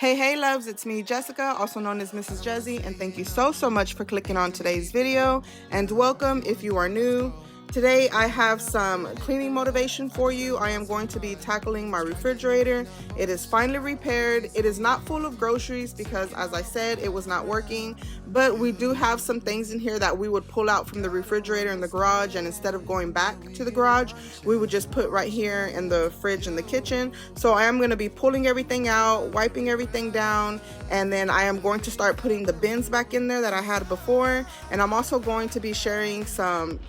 Hey loves, it's me Jessica, also known as Mrs. Jezzy, and thank you so much for clicking on today's video, and welcome if you are new. Today I have some cleaning motivation for you. I am going to be tackling my refrigerator. It is finally repaired. It is not full of groceries because, as I said, it was not working, but we do have some things in here that we would pull out from the refrigerator in the garage, and instead of going back to the garage, we would just put right here in the fridge in the kitchen. So I am going to be pulling everything out, wiping everything down, and then I am going to start putting the bins back in there that I had before. And I'm also going to be sharing some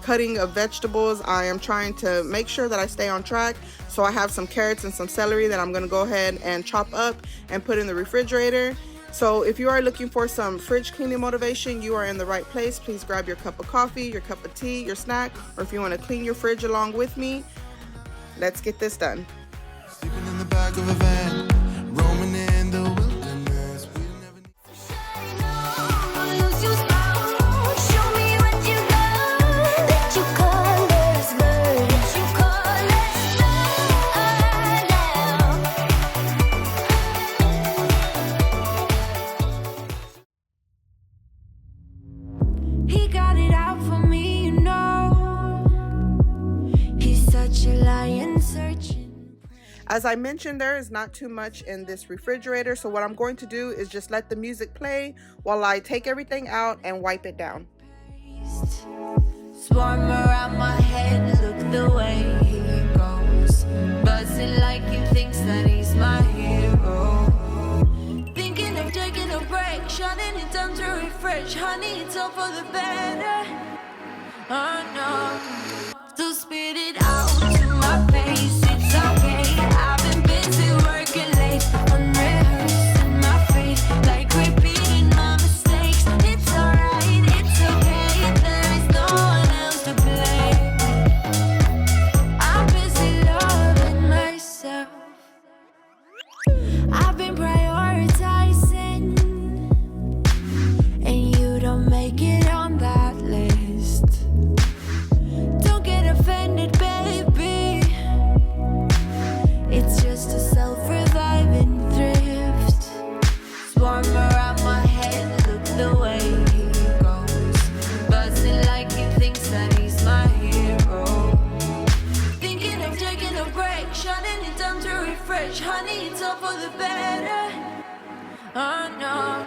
cutting of vegetables. I am trying to make sure that I stay on track. So I have some carrots and some celery that I'm going to go ahead and chop up and put in the refrigerator. So if you are looking for some fridge cleaning motivation, you are in the right place. Please grab your cup of coffee, your cup of tea, your snack, or if you want to clean your fridge along with me, let's get this done. Sleeping in the back of a van, roaming in the wilderness. We never need He got it out for me, you know. He's such a lion searching. As I mentioned, there is not too much in this refrigerator, so what I'm going to do is just let the music play while I take everything out and wipe it down. Swarm around my head, look the way he goes. Buzzing like he thinks that he's my hero. Thinking of taking a break, shutting it down to refresh. Honey, it's all for the better. Oh no. So spit it out to my face, it's okay. I've been busy working late, unrehearsing my fate, like repeating my mistakes. It's alright, it's okay, there is no one else to blame. I'm busy loving myself. I've been prioritizing, and you don't make it on that list. Don't get offended, baby. It's just a self-reviving thrift. Swarm around my head, look the way he goes. Buzzing like he thinks that he's my hero. Thinking of taking a break, shutting it down to refresh. Honey, it's all for the better. Oh no.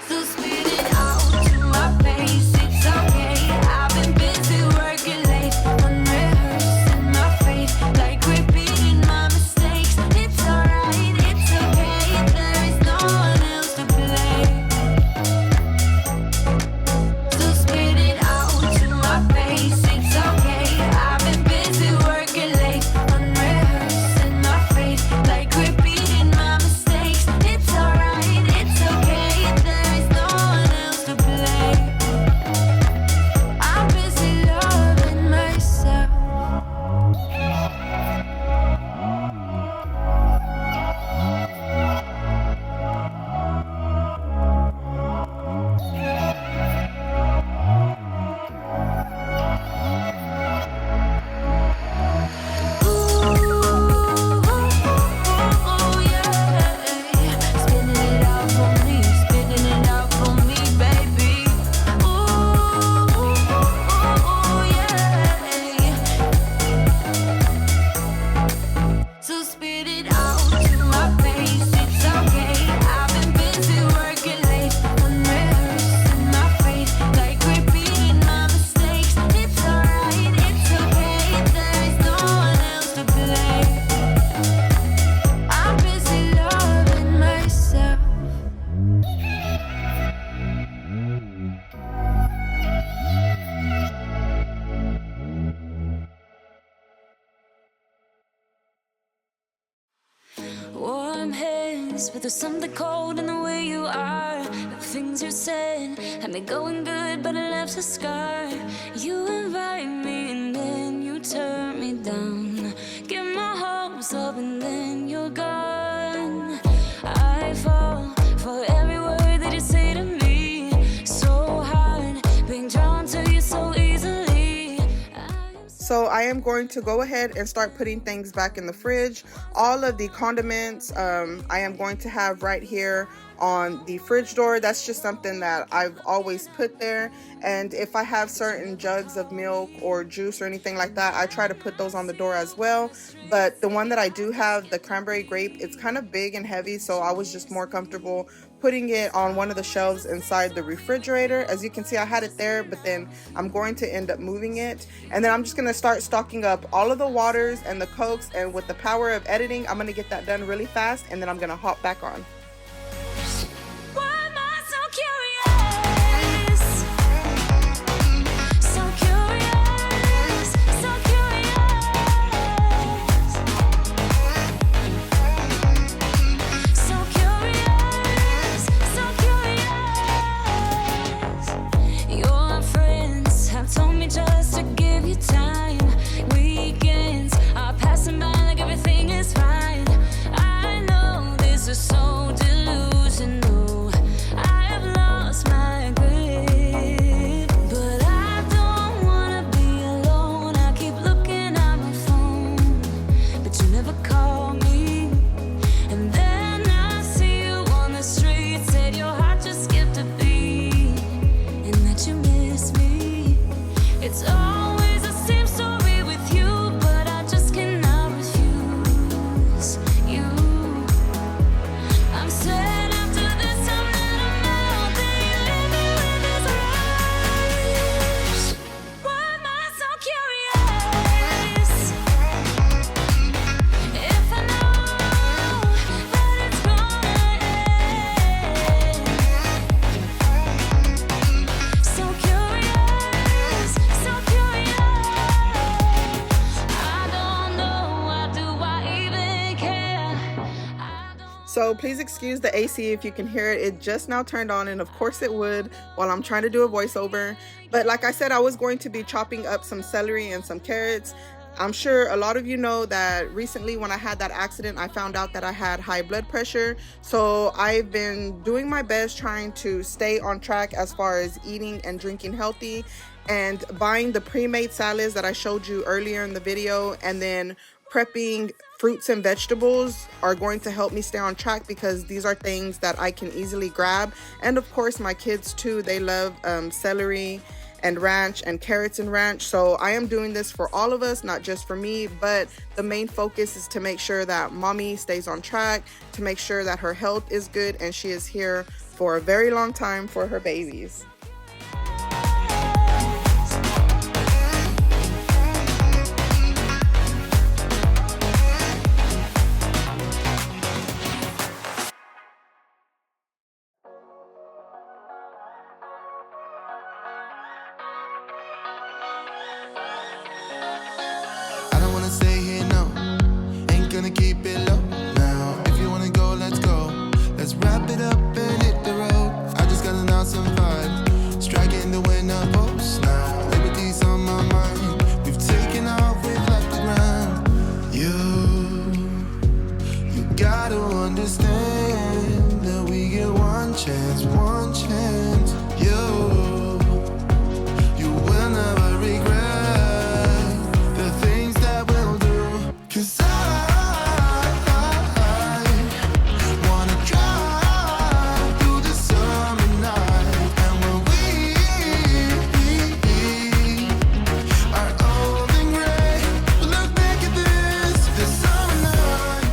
So spit it out to my face, it's okay. I've been busy working late, unrehearsing my fate, like repeating my mistakes. It's alright, it's okay, there is no one else to blame. So spit it out to my face, it's okay. I've been busy working late, unrehearsing my fate, like repeating my mistakes. It's alright, it's okay, there is no one else to blame. I'm busy loving myself. Ooh, yeah. Spinning it out for me, spinning it out for me, baby. Ooh, yeah. So spit it out to my face, it's okay. I've been busy working late, unrehearsing my fate, like repeating my mistakes. It's alright, it's okay, there is no one else to blame. I'm busy loving myself. Warm hands, but there's something cold in the way you are. The things you said had me going good, but it left a scar. You invite me and then you turn me down. Get my hopes up and then you're gone. I fall for every word that you say to me. So hard, being drawn to you so easily. So I I am going to go ahead and start putting things back in the fridge. All of the condiments I am going to have right here on the fridge door. That's just something that I've always put there. And if I have certain jugs of milk or juice or anything like that, I try to put those on the door as well. But the one that I do have, the cranberry grape, it's kind of big and heavy, so I was just more comfortable putting it on one of the shelves inside the refrigerator. As you can see, I had it there, but then I'm going to end up moving it. And then I'm just going to start stocking up all of the waters and the Cokes, and with the power of editing, I'm going to get that done really fast, and then I'm going to hop back on. Why am I so curious? So curious, so curious. So curious, so curious. Your friends have told me just to give you time. Weekends are passing by like everything is fine. I know this is so delusional. I have lost my grip, but I don't wanna be alone. I keep looking at my phone, but you never call me. And then I see you on the street, said your heart just skipped a beat, and that you miss me. It's always the same story with you, but I just cannot refuse you. I'm sad after this time that I'm out, then you leave me with this rush. Why am I so curious? If I know that it's gonna end. So curious, so curious. I don't know, why do I even care? I don't. So please excuse the AC if you can hear it. It just now turned on, and of course it would while I'm trying to do a voiceover. But like I said, I was going to be chopping up some celery and some carrots. I'm sure a lot of you know that recently when I had that accident, I found out that I had high blood pressure. So I've been doing my best trying to stay on track as far as eating and drinking healthy, and buying the pre-made salads that I showed you earlier in the video, and then prepping fruits and vegetables are going to help me stay on track, because these are things that I can easily grab. And of course my kids too, they love celery and ranch and carrots and ranch. So I am doing this for all of us, not just for me, but the main focus is to make sure that mommy stays on track, to make sure that her health is good and she is here for a very long time for her babies. I don't wanna stay here, no. Ain't gonna keep it low now. If you wanna go, let's go. Let's wrap it up and hit the road. I just got an awesome vibe, striking the winner post now. Liberty's on my mind. We've taken off, we've left the ground. You gotta understand that we get one chance, one chance. You will never regret the things that we'll do. 'Cause I wanna drive through the summer night. And when we are old and gray, we'll look back at this summer night.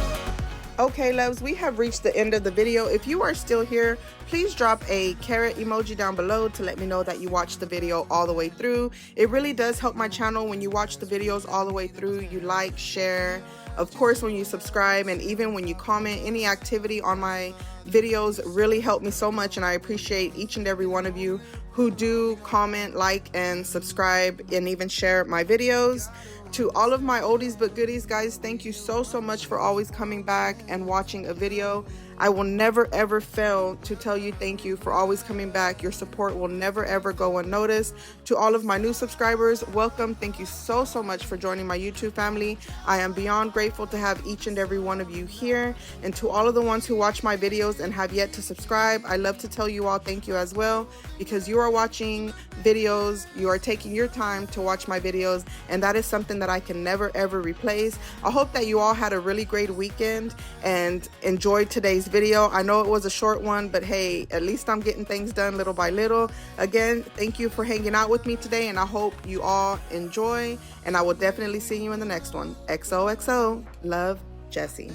Okay, loves, we have reached the end of the video. If you are still here, please drop a carrot emoji down below to let me know that you watched the video all the way through. It really does help my channel when you watch the videos all the way through. You like, share, of course when you subscribe, and even when you comment. Any activity on my videos really help me so much, and I appreciate each and every one of you who do comment, like, and subscribe, and even share my videos. To all of my oldies but goodies, guys, thank you so much for always coming back and watching a video. I will never ever fail to tell you thank you for always coming back. Your support will never ever go unnoticed. To all of my new subscribers, welcome. Thank you so much for joining my YouTube family. I am beyond grateful to have each and every one of you here. And to all of the ones who watch my videos and have yet to subscribe, I love to tell you all thank you as well, because you are watching videos, you are taking your time to watch my videos, and that is something that I can never ever replace. I hope that you all had a really great weekend and enjoyed today's video. I know it was a short one, but hey, at least I'm getting things done little by little. Again, thank you for hanging out with me today, and I hope you all enjoy, and I will definitely see you in the next one. XoXo. Love, Jessie.